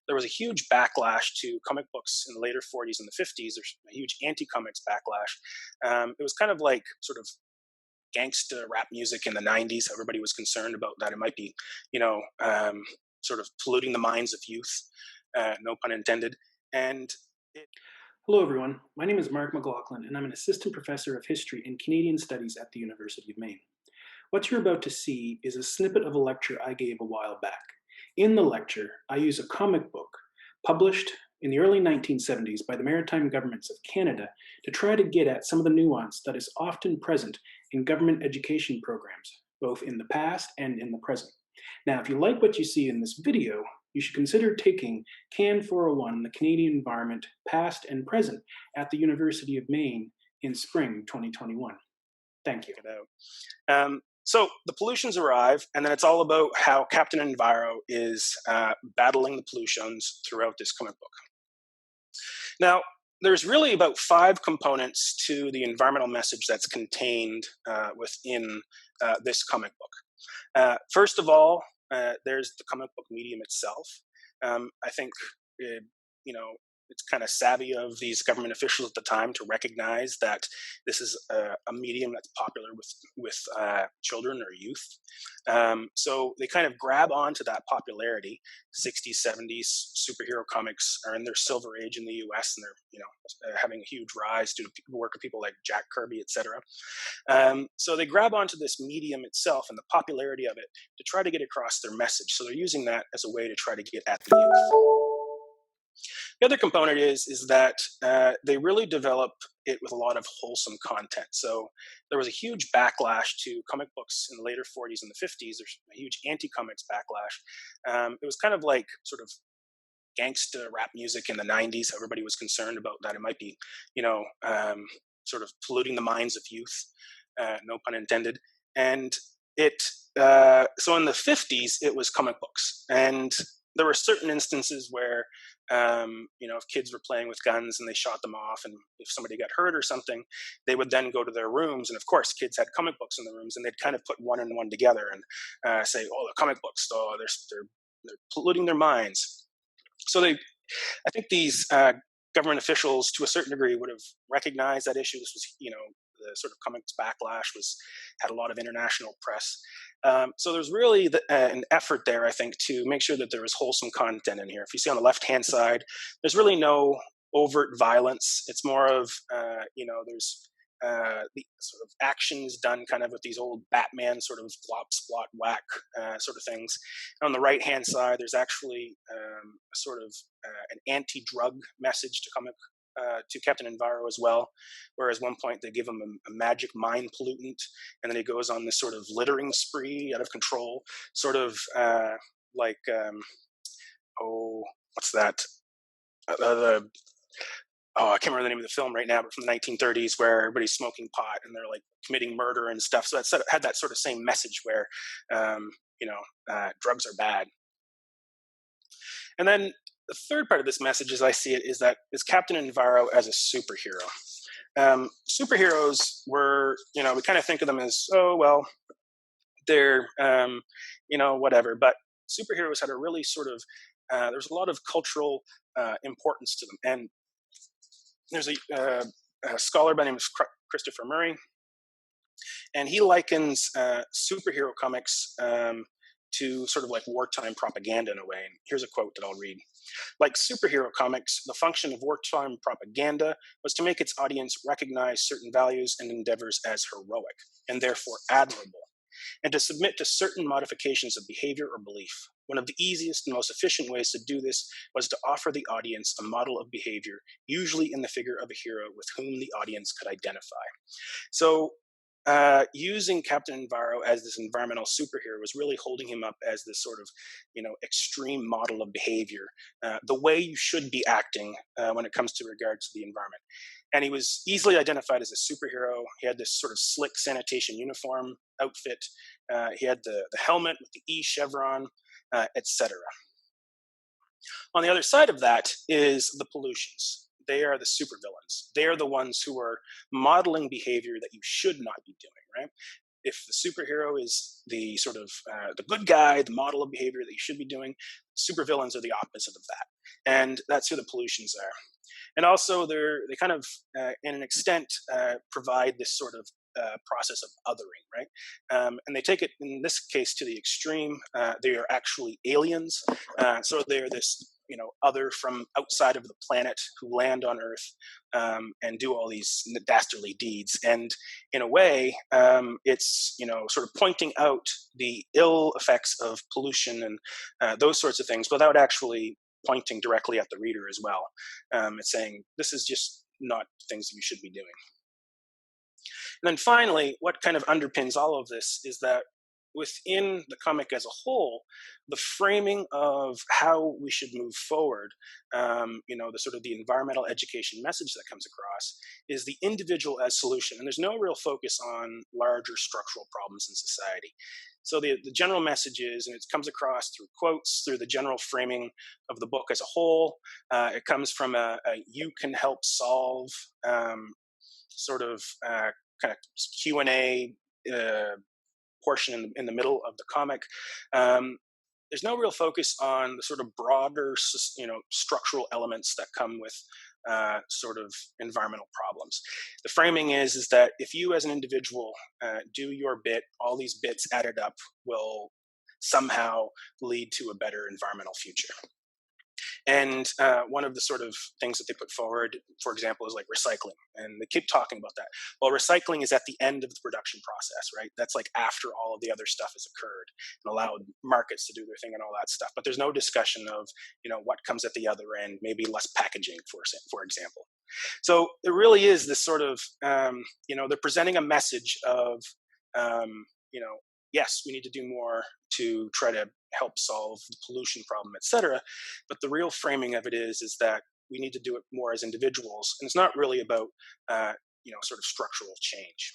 there was a huge backlash to comic books in the later 40s and the 50s. There's a huge anti-comics backlash. It was kind of like sort of gangsta rap music in the 90s. Everybody was concerned about that it might be, sort of polluting the minds of youth, no pun intended. And it, Hello, everyone. My name is Mark McLaughlin, and I'm an assistant professor of history and Canadian studies at the University of Maine. What you're about to see is a snippet of a lecture I gave a while back. In the lecture, I use a comic book published in the early 1970s by the maritime governments of Canada to try to get at some of the nuance that is often present in government education programs, both in the past and in the present. Now, if you like what you see in this video, you should consider taking CAN 401, the Canadian Environment, Past and Present, at the University of Maine in spring 2021. Thank you. So the Pollutians arrive, and then it's all about how Captain Enviro is battling the Pollutians throughout this comic book. Now, there's really about 5 components to the environmental message that's contained within this comic book. First of all, there's the comic book medium itself. I think, it's kind of savvy of these government officials at the time to recognize that this is a medium that's popular with children or youth. So they kind of grab onto that popularity. 60s, 70s superhero comics are in their silver age in the US, and they're having a huge rise due to the work of people like Jack Kirby, etc. So they grab onto this medium itself and the popularity of it to try to get across their message. So they're using that as a way to try to get at the youth. The other component is that they really develop it with a lot of wholesome content. So there was a huge backlash to comic books in the later 40s and the 50s. There's a huge anti-comics backlash. It was kind of like sort of gangsta rap music in the 90s. Everybody was concerned about that it might be, sort of polluting the minds of youth, no pun intended. And so in the 50s, it was comic books. And there were certain instances where, if kids were playing with guns and they shot them off, and if somebody got hurt or something, they would then go to their rooms. And of course, kids had comic books in the rooms, and they'd kind of put one and one together and say, "Oh, the comic books, they're polluting their minds." So I think these government officials, to a certain degree, would have recognized that issue. This was, the sort of comics backlash had a lot of international press. So there's really an effort there, I think, to make sure that there is wholesome content in here. If you see on the left-hand side, there's really no overt violence. It's more of, there's the sort of actions done kind of with these old Batman sort of flop, splot, whack sort of things. And on the right-hand side, there's actually sort of an anti-drug message to Captain Enviro as well, whereas one point they give him a magic mind pollutant, and then he goes on this sort of littering spree out of control, sort of what's that? I can't remember the name of the film right now, but from the 1930s, where everybody's smoking pot and they're like committing murder and stuff. So that had that sort of same message where, drugs are bad. And then the third part of this message, as I see it, is Captain Enviro as a superhero. Superheroes were, we kind of think of them as, they're, whatever. But superheroes had a really sort of, there's a lot of cultural importance to them. And there's a scholar by the name of Christopher Murray, and he likens superhero comics to sort of like wartime propaganda in a way. And here's a quote that I'll read. Like superhero comics, the function of wartime propaganda was to make its audience recognize certain values and endeavors as heroic, and therefore admirable, and to submit to certain modifications of behavior or belief. One of the easiest and most efficient ways to do this was to offer the audience a model of behavior, usually in the figure of a hero with whom the audience could identify. So using Captain Enviro as this environmental superhero was really holding him up as this sort of, extreme model of behavior, the way you should be acting when it comes to regards to the environment. And he was easily identified as a superhero. He had this sort of slick sanitation uniform outfit. He had the helmet with the E chevron, etc. On the other side of that is the Pollutians. They are the supervillains. They are the ones who are modeling behavior that you should not be doing, right? if the superhero is the sort of the good guy, the model of behavior that you should be doing, supervillains are the opposite of that, and that's who the pollutions are. And also, they kind of, in an extent, provide this sort of process of othering, right? And they take it in this case to the extreme. They are actually aliens, so they're this other from outside of the planet who land on Earth and do all these dastardly deeds. And in a way, it's sort of pointing out the ill effects of pollution and those sorts of things without actually pointing directly at the reader as well. It's saying this is just not things that you should be doing. And then finally, what kind of underpins all of this is that within the comic as a whole, the framing of how we should move forward, the sort of the environmental education message that comes across is the individual as solution. And there's no real focus on larger structural problems in society. So the general message is, and it comes across through quotes, through the general framing of the book as a whole. It comes from a you can help solve sort of kind of Q&A portion in the middle of the comic. There's no real focus on the sort of broader, structural elements that come with sort of environmental problems. The framing is that if you as an individual do your bit, all these bits added up will somehow lead to a better environmental future. And one of the sort of things that they put forward, for example, is like recycling. And they keep talking about that. Well, recycling is at the end of the production process, right? That's like after all of the other stuff has occurred and allowed markets to do their thing and all that stuff. But there's no discussion of, what comes at the other end, maybe less packaging, for example. So it really is this sort of, they're presenting a message of, yes, we need to do more to try to help solve the pollution problem, et cetera. But the real framing of it is that we need to do it more as individuals. And it's not really about, sort of structural change.